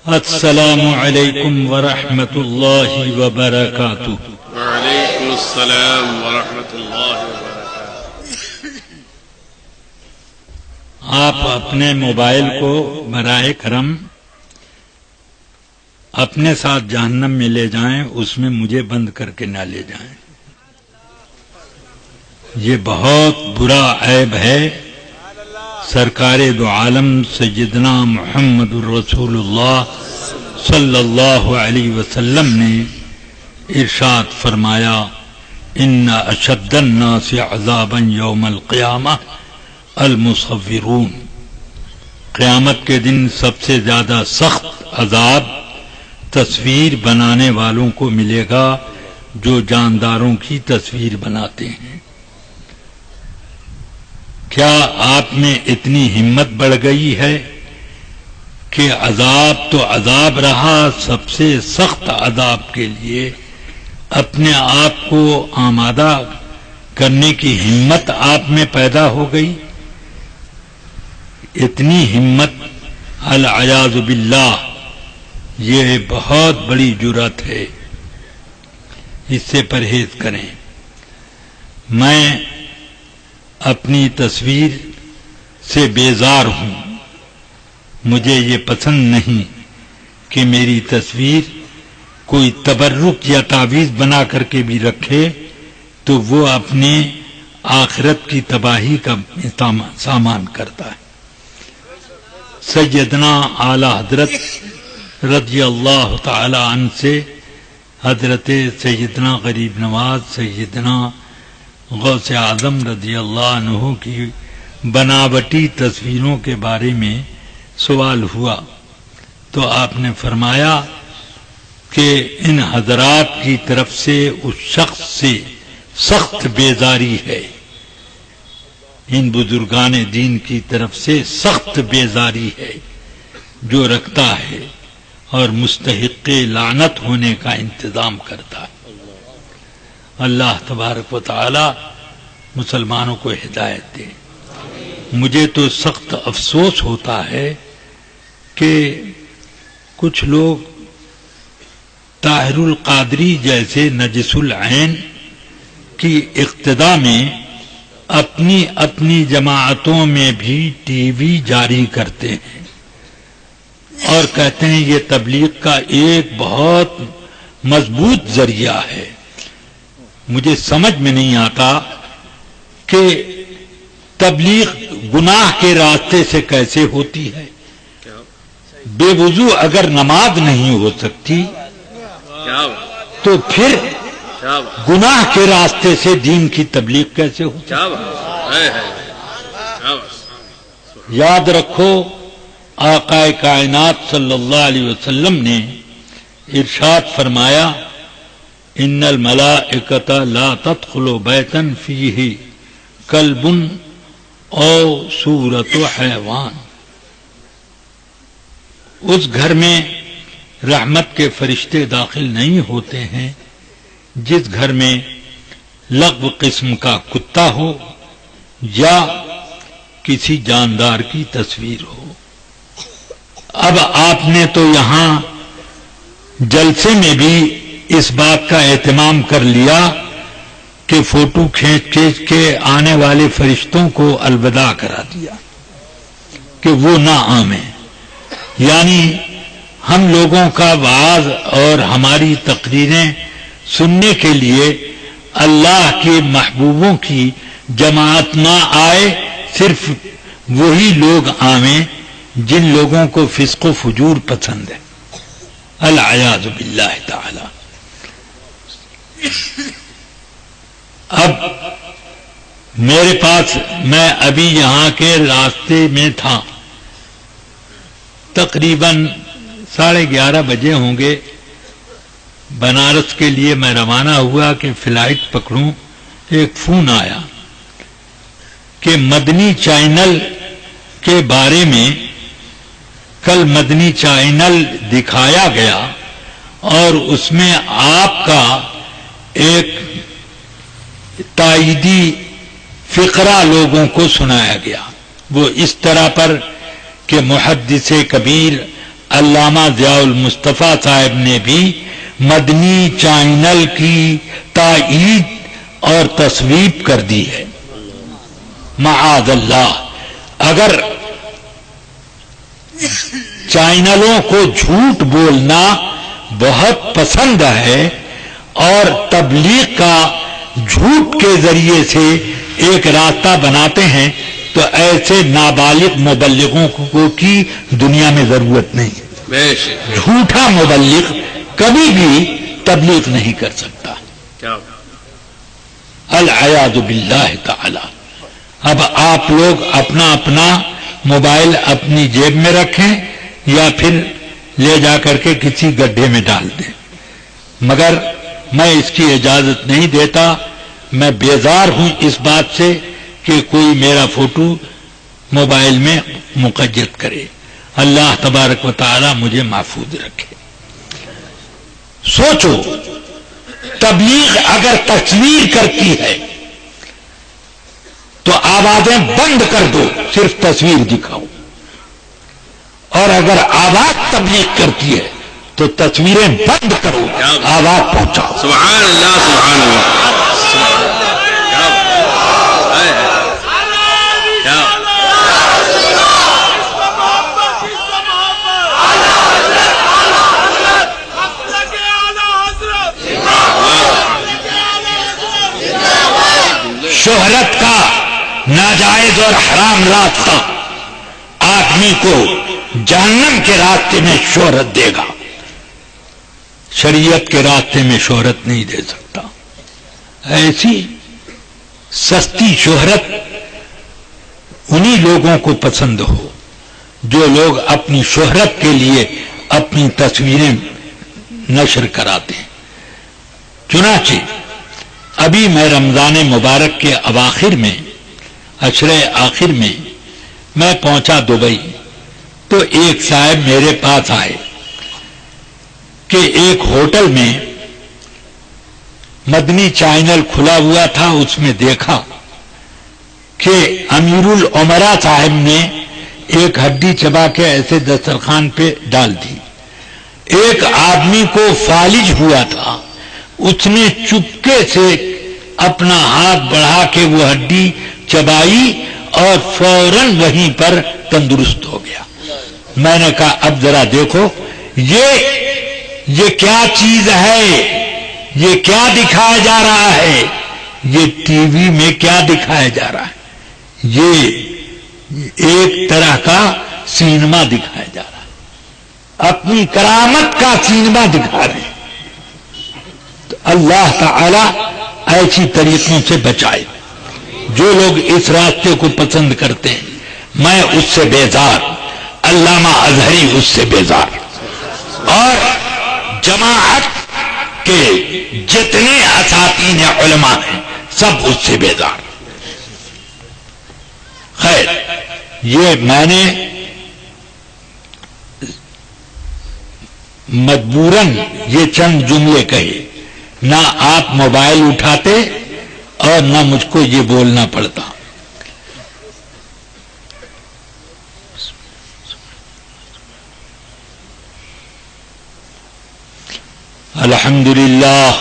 السلام علیکم ورحمۃ اللہ وبرکاتہ۔ وعلیکم السلام ورحمۃ اللہ وبرکاتہ۔ آپ اپنے موبائل کو براہ کرم اپنے ساتھ جہنم میں لے جائیں، اس میں مجھے بند کر کے نہ لے جائیں۔ یہ بہت برا عیب ہے۔ سرکار دو عالم سیدنا محمد الرسول اللہ صلی اللہ علیہ وسلم نے ارشاد فرمایا، ان اشد الناس عذابا یوم القیامہ المصورون۔ قیامت کے دن سب سے زیادہ سخت عذاب تصویر بنانے والوں کو ملے گا جو جانداروں کی تصویر بناتے ہیں۔ کیا آپ میں اتنی ہمت بڑھ گئی ہے کہ عذاب تو عذاب رہا، سب سے سخت عذاب کے لیے اپنے آپ کو آمادہ کرنے کی ہمت آپ میں پیدا ہو گئی؟ اتنی ہمت العیاذ باللہ، یہ بہت بڑی جرأت ہے، اس سے پرہیز کریں۔ میں اپنی تصویر سے بیزار ہوں۔ مجھے یہ پسند نہیں کہ میری تصویر کوئی تبرک یا تعویذ بنا کر کے بھی رکھے تو وہ اپنے آخرت کی تباہی کا سامان کرتا ہے۔ سیدنا اعلی حضرت رضی اللہ تعالی عنہ سے حضرت سیدنا غریب نواز سیدنا غوث اعظم رضی اللہ عنہ کی بناوٹی تصویروں کے بارے میں سوال ہوا تو آپ نے فرمایا کہ ان حضرات کی طرف سے اس شخص سے سخت بیزاری ہے، ان بزرگان دین کی طرف سے سخت بیزاری ہے جو رکھتا ہے اور مستحق لعنت ہونے کا انتظام کرتا ہے۔ اللہ تبارک و تعالی مسلمانوں کو ہدایت دے۔ مجھے تو سخت افسوس ہوتا ہے کہ کچھ لوگ طاہر القادری جیسے نجس العین کی اقتدا میں اپنی اپنی جماعتوں میں بھی ٹی وی جاری کرتے ہیں اور کہتے ہیں یہ تبلیغ کا ایک بہت مضبوط ذریعہ ہے۔ مجھے سمجھ میں نہیں آتا کہ تبلیغ گناہ کے راستے سے کیسے ہوتی ہے۔ بے وضو اگر نماز نہیں ہو سکتی تو پھر گناہ کے راستے سے دین کی تبلیغ کیسے ہوتی ہے؟ یاد رکھو، آقا کائنات صلی اللہ علیہ وسلم نے ارشاد فرمایا، ان الملائکۃ لا تدخل بیتا فیہ کلب او صورت حیوان۔ اس گھر میں رحمت کے فرشتے داخل نہیں ہوتے ہیں جس گھر میں لغو قسم کا کتا ہو یا کسی جاندار کی تصویر ہو۔ اب آپ نے تو یہاں جلسے میں بھی اس بات کا اہتمام کر لیا کہ فوٹو کھینچ کے آنے والے فرشتوں کو الوداع کرا دیا کہ وہ نہ آویں۔ یعنی ہم لوگوں کا وعظ اور ہماری تقریریں سننے کے لیے اللہ کے محبوبوں کی جماعت نہ آئے، صرف وہی لوگ آویں جن لوگوں کو فسق و فجور پسند ہے۔ العیاذ باللہ تعالی۔ اب میرے پاس، میں ابھی یہاں کے راستے میں تھا، تقریباً 11:30 بجے ہوں گے، بنارس کے لیے میں روانہ ہوا کہ فلائٹ پکڑوں۔ ایک فون آیا کہ مدنی چینل کے بارے میں کل مدنی چینل دکھایا گیا اور اس میں آپ کا ایک تائیدی فقرہ لوگوں کو سنایا گیا۔ وہ اس طرح پر کہ محدث کبیر علامہ ضیاء المصطفیٰ صاحب نے بھی مدنی چینل کی تائید اور تصویب کر دی ہے۔ معاذ اللہ، اگر چینلوں کو جھوٹ بولنا بہت پسند ہے اور تبلیغ کا جھوٹ کے ذریعے سے ایک راستہ بناتے ہیں، تو ایسے نابالغ مبلغوں کو کی دنیا میں ضرورت نہیں ہے۔ جھوٹا مبلغ کبھی بھی تبلیغ نہیں کر سکتا۔ العیاذ باللہ تعالی۔ اب آپ لوگ اپنا اپنا موبائل اپنی جیب میں رکھیں یا پھر لے جا کر کے کسی گڈھے میں ڈال دیں، مگر میں اس کی اجازت نہیں دیتا۔ میں بیزار ہوں اس بات سے کہ کوئی میرا فوٹو موبائل میں مقید کرے۔ اللہ تبارک و تعالی مجھے محفوظ رکھے۔ سوچو، تبلیغ اگر تصویر کرتی ہے تو آوازیں بند کر دو، صرف تصویر دکھاؤ، اور اگر آواز تبلیغ کرتی ہے تو تصویریں بند کرو، آواز پہنچاؤ۔ سبحان اللہ، سبحان اللہ۔ شہرت کا ناجائز اور حرام راستہ آدمی کو جہنم کے راستے میں شہرت دے گا، شریعت کے راستے میں شہرت نہیں دے سکتا۔ ایسی سستی شہرت انہی لوگوں کو پسند ہو جو لوگ اپنی شہرت کے لیے اپنی تصویریں نشر کراتے ہیں۔ چنانچہ ابھی میں رمضان مبارک کے اواخر میں، عشرے آخر میں پہنچا دبئی، تو ایک صاحب میرے پاس آئے کہ ایک ہوٹل میں مدنی چینل کھلا ہوا تھا، اس میں دیکھا کہ امیر العمرا صاحب نے ایک ہڈی چبا کے ایسے دسترخوان پہ ڈال دی۔ ایک آدمی کو فالج ہوا تھا، اس نے چپکے سے اپنا ہاتھ بڑھا کے وہ ہڈی چبائی اور فوراً وہیں پر تندرست ہو گیا۔ میں نے کہا اب ذرا دیکھو یہ کیا چیز ہے، یہ کیا دکھایا جا رہا ہے، یہ ٹی وی میں کیا دکھایا جا رہا ہے، یہ ایک طرح کا سینما دکھایا جا رہا ہے، اپنی کرامت کا سینما دکھا رہے ہیں۔ تو اللہ تعالی ایسی طریقوں سے بچائے۔ جو لوگ اس راستے کو پسند کرتے ہیں، میں اس سے بیزار، علامہ اظہری اس سے بیزار، اور جماعت کے جتنے اساتین علماء ہیں سب اس سے بیزار۔ خیر، یہ میں نے مجبوراً یہ چند جملے کہے، نہ آپ موبائل اٹھاتے اور نہ مجھ کو یہ بولنا پڑتا۔ الحمدللہ